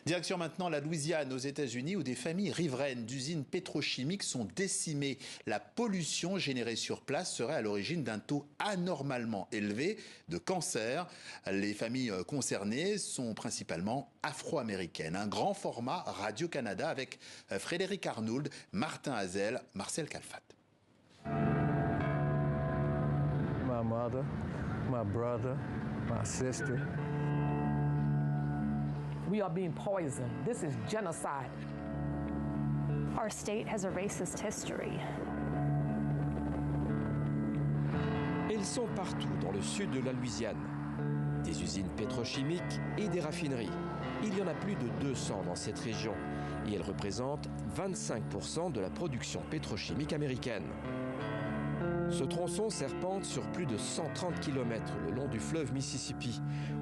Direction maintenant la Louisiane, aux États-Unis, où des familles riveraines d'usines pétrochimiques sont décimées. La pollution générée sur place serait à l'origine d'un taux anormalement élevé de cancer. Les familles concernées sont principalement afro-américaines. Un grand format Radio-Canada avec Frédéric Arnould, Martin Hazel, Marcel Calfat. My mother, my brother, my sister. We are being poisoned. This is genocide. Our state has a racist history. Elles sont partout dans le sud de la Louisiane. Des usines pétrochimiques et des raffineries. Il y en a plus de 200 dans cette région et elles représentent 25% de la production pétrochimique américaine. Ce tronçon serpente sur plus de 130 km le long du fleuve Mississippi,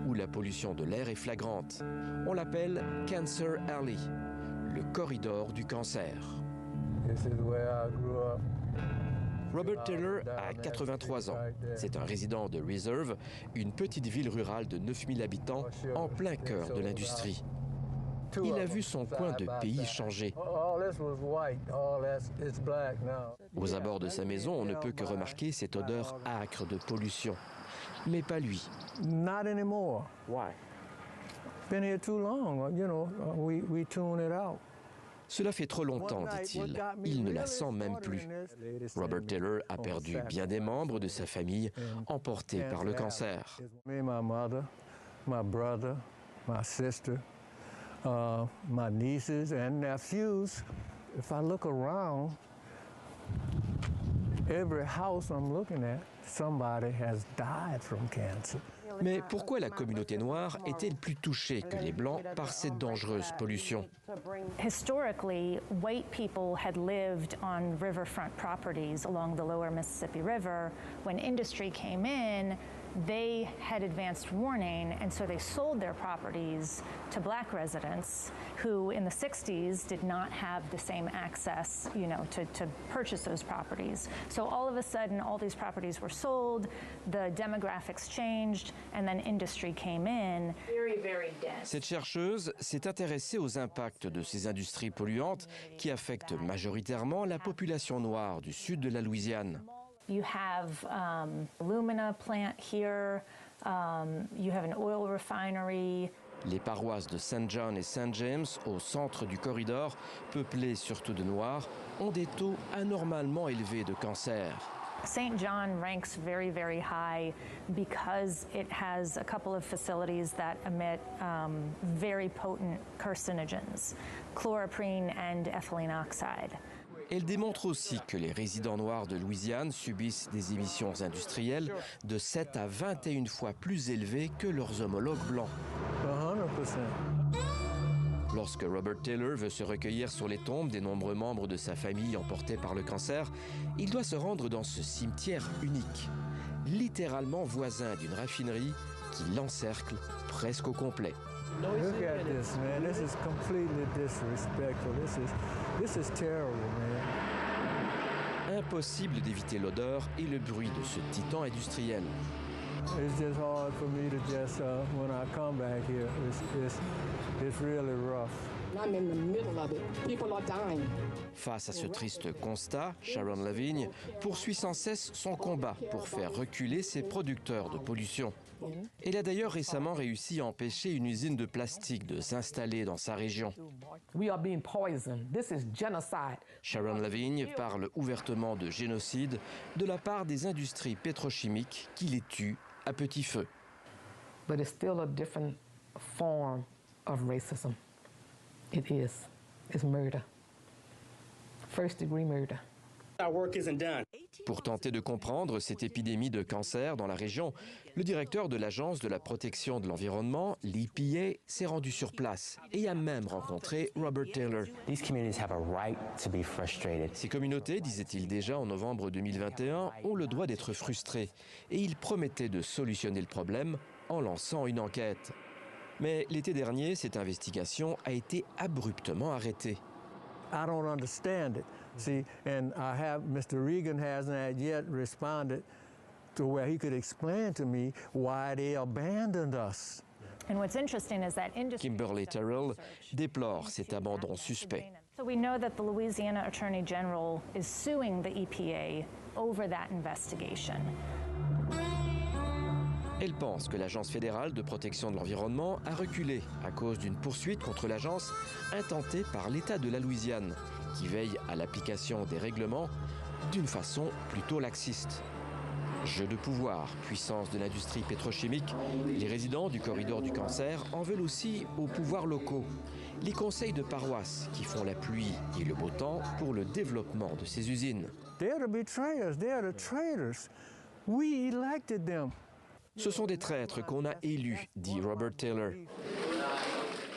où la pollution de l'air est flagrante. On l'appelle Cancer Alley, le corridor du cancer. Robert Taylor a 83 ans. C'est un résident de Reserve, une petite ville rurale de 9000 habitants en plein cœur de l'industrie. Il a vu son coin de pays changer. Aux abords de sa maison, on ne peut que remarquer cette odeur âcre de pollution. Mais pas lui. Not anymore. Why? Been here too long. You know, we tune it out. Cela fait trop longtemps, dit-il. Il ne la sent même plus. Robert Taylor a perdu bien des membres de sa famille emportés par le cancer. My mother, my brother, my sister, my nieces and nephews. If I look around, every house I'm looking at, somebody has died from cancer. Mais pourquoi la communauté noire est-elle plus touchée que les Blancs par cette dangereuse pollution? Historically, white people had lived on riverfront properties along the lower Mississippi River. When industry came in, they had advanced warning, and so they sold their properties to black residents who in the 60s did not have the same access, you know, to purchase those properties. So all of a sudden, all these properties were sold, the demographics changed, and then industry came in. Very, very dense. Cette chercheuse s'est intéressée aux impacts de ces industries polluantes qui affectent majoritairement la population noire du sud de la Louisiane. You have alumina plant here, you have an oil refinery. Les paroisses de St. John et St. James, au centre du corridor, peuplées surtout de Noirs, ont des taux anormalement élevés de cancer. St. John ranks very, very high because it has a couple of facilities that emit very potent carcinogens, chloroprene and ethylene oxide. Elle démontre aussi que les résidents noirs de Louisiane subissent des émissions industrielles de 7 à 21 fois plus élevées que leurs homologues blancs. 100%. Lorsque Robert Taylor veut se recueillir sur les tombes des nombreux membres de sa famille emportés par le cancer, il doit se rendre dans ce cimetière unique, littéralement voisin d'une raffinerie qui l'encercle presque au complet. Look at this, man. This is completely disrespectful. This is terrible, man. Impossible d'éviter l'odeur et le bruit de ce titan industriel. It's just hard for me to just, when I come back here, it's really rough. I'm in the middle of it. People are dying. Face à ce triste constat, Sharon Lavigne poursuit sans cesse son combat pour faire reculer ses producteurs de pollution. Elle a d'ailleurs récemment réussi à empêcher une usine de plastique de s'installer dans sa région. We are being poisoned. This is genocide. Sharon Lavigne parle ouvertement de génocide de la part des industries pétrochimiques qui les tuent à petit feu. But it's still a different form of racism. It is. It's murder. First-degree murder. Our work isn't done. Pour tenter de comprendre cette épidémie de cancer dans la région, le directeur de l'Agence de la protection de l'environnement, l'EPA, s'est rendu sur place et a même rencontré Robert Taylor. These communities have a right to be frustrated. Ces communautés, disait-il déjà en novembre 2021, ont le droit d'être frustrées et il promettait de solutionner le problème en lançant une enquête. Mais l'été dernier, cette investigation a été abruptement arrêtée. I don't understand it. See, and Mr. Regan hasn't yet responded to where he could explain to me why they abandoned us Kimberly Terrell déplore cet abandon suspect. So we know that the Louisiana Attorney General is suing the EPA over that investigation. Elle pense que l'Agence fédérale de protection de l'environnement a reculé à cause d'une poursuite contre l'agence intentée par l'État de la Louisiane, qui veille à l'application des règlements d'une façon plutôt laxiste. Jeu de pouvoir, puissance de l'industrie pétrochimique, les résidents du corridor du cancer en veulent aussi aux pouvoirs locaux. Les conseils de paroisse qui font la pluie et le beau temps pour le développement de ces usines. They're the betrayers, they're the traitors. We elected them. Ce sont des traîtres qu'on a élus, dit Robert Taylor.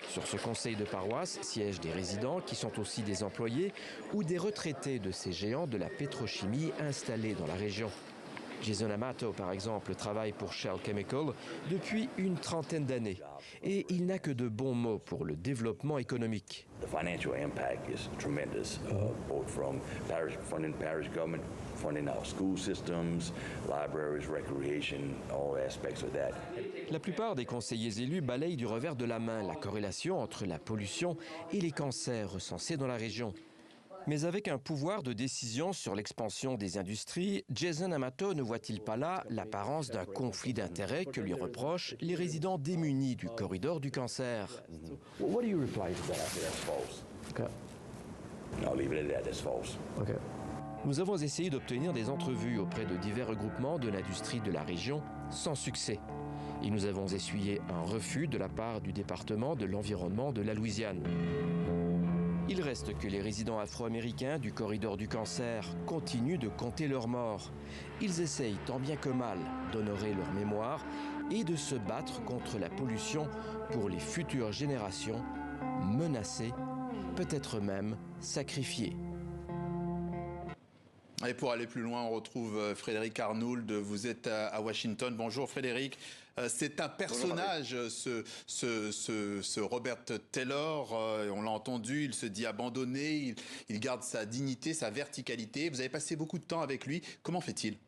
Sur ce conseil de paroisse siègent des résidents qui sont aussi des employés ou des retraités de ces géants de la pétrochimie installés dans la région. Jason Amato, par exemple, travaille pour Shell Chemical depuis une trentaine d'années. Et il n'a que de bons mots pour le développement économique. The financial impact is tremendous, both from funding parish government, funding our school systems, libraries, recreation, all aspects of that. La plupart des conseillers élus balayent du revers de la main la corrélation entre la pollution et les cancers recensés dans la région. Mais avec un pouvoir de décision sur l'expansion des industries, Jason Amato ne voit-il pas là l'apparence d'un conflit d'intérêts que lui reprochent les résidents démunis du corridor du cancer? What do you reply to that? That's false. Okay. No, leave it at that. That's false. Okay. Nous avons essayé d'obtenir des entrevues auprès de divers regroupements de l'industrie de la région, sans succès. Et nous avons essuyé un refus de la part du département de l'environnement de la Louisiane. Il reste que les résidents afro-américains du corridor du cancer continuent de compter leurs morts. Ils essayent tant bien que mal d'honorer leur mémoire et de se battre contre la pollution pour les futures générations, menacées, peut-être même sacrifiées. Et pour aller plus loin, on retrouve Frédéric Arnould. Vous êtes à Washington. Bonjour Frédéric. C'est un personnage, ce Robert Taylor. On l'a entendu, il se dit abandonné, il garde sa dignité, sa verticalité. Vous avez passé beaucoup de temps avec lui. Comment fait-il ?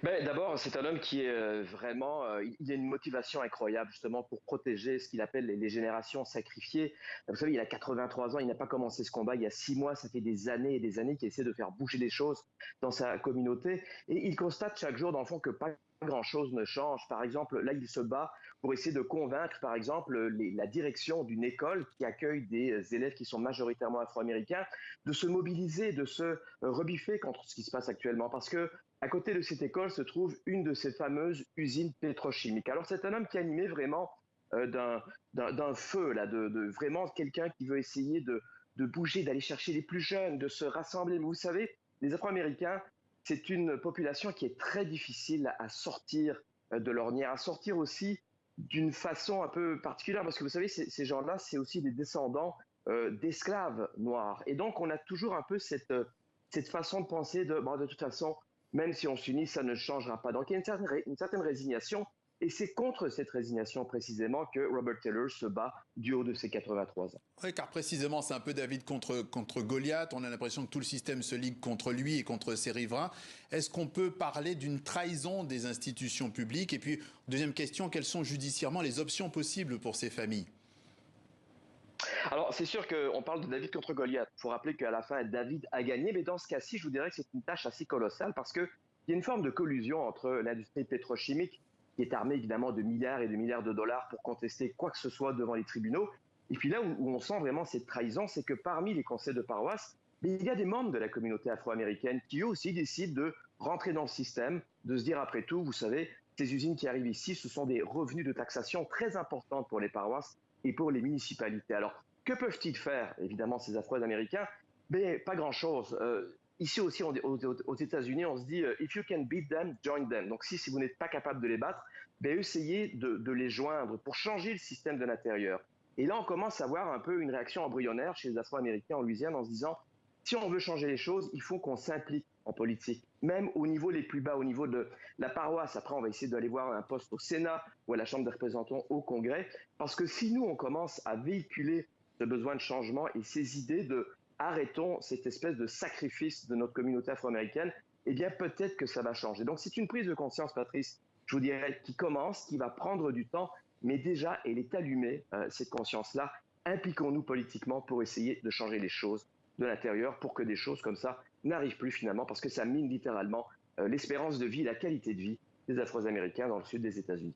D'abord, c'est un homme qui est vraiment... il a une motivation incroyable justement pour protéger ce qu'il appelle les générations sacrifiées. Vous savez, il a 83 ans, il n'a pas commencé ce combat il y a 6 mois. Ça fait des années et des années qu'il essaie de faire bouger les choses dans sa communauté. Et il constate chaque jour, dans le fond, que pas grand-chose ne change. Par exemple, là, il se bat pour essayer de convaincre, par exemple, la direction d'une école qui accueille des élèves qui sont majoritairement afro-américains, de se mobiliser, de se rebiffer contre ce qui se passe actuellement. Parce que à côté de cette école se trouve une de ces fameuses usines pétrochimiques. Alors, c'est un homme qui est animé vraiment d'un feu, là, de vraiment quelqu'un qui veut essayer de bouger, d'aller chercher les plus jeunes, de se rassembler. Mais vous savez, les Afro-Américains, c'est une population qui est très difficile à sortir de l'ornière, à sortir aussi d'une façon un peu particulière, parce que vous savez, ces gens-là, c'est aussi des descendants d'esclaves noirs. Et donc, on a toujours un peu cette façon de penser de toute façon, même si on s'unit, ça ne changera pas. Donc, il y a une certaine résignation. Et c'est contre cette résignation, précisément, que Robert Taylor se bat du haut de ses 83 ans. Oui, car précisément, c'est un peu David contre Goliath. On a l'impression que tout le système se ligue contre lui et contre ses riverains. Est-ce qu'on peut parler d'une trahison des institutions publiques? Et puis, deuxième question, quelles sont judiciairement les options possibles pour ces familles? Alors, c'est sûr qu'on parle de David contre Goliath. Il faut rappeler qu'à la fin, David a gagné. Mais dans ce cas-ci, je vous dirais que c'est une tâche assez colossale parce qu'il y a une forme de collusion entre l'industrie pétrochimique, qui est armée évidemment de milliards et de milliards de dollars pour contester quoi que ce soit devant les tribunaux. Et puis là où on sent vraiment cette trahison, c'est que parmi les conseils de paroisse, il y a des membres de la communauté afro-américaine qui eux aussi décident de rentrer dans le système, de se dire après tout, vous savez, ces usines qui arrivent ici, ce sont des revenus de taxation très importants pour les paroisses et pour les municipalités. Alors, que peuvent-ils faire, évidemment, ces Afro-Américains? Pas grand-chose. Ici aussi, aux États-Unis, on se dit « if you can beat them, join them ». Donc, si vous n'êtes pas capable de les battre, essayez de les joindre pour changer le système de l'intérieur. Et là, on commence à voir un peu une réaction embryonnaire chez les Afro-Américains en Louisiane en se disant « si on veut changer les choses, il faut qu'on s'implique en politique, même au niveau les plus bas, au niveau de la paroisse. Après, on va essayer d'aller voir un poste au Sénat ou à la Chambre des représentants au Congrès, parce que si nous, on commence à véhiculer ce besoin de changement et ces idées de arrêtons cette espèce de sacrifice de notre communauté afro-américaine, eh bien peut-être que ça va changer. Donc c'est une prise de conscience, Patrice, je vous dirais, qui commence, qui va prendre du temps, mais déjà, elle est allumée, cette conscience-là. Impliquons-nous politiquement pour essayer de changer les choses de l'intérieur pour que des choses comme ça n'arrivent plus finalement, parce que ça mine littéralement l'espérance de vie, la qualité de vie des Afro-Américains dans le sud des États-Unis.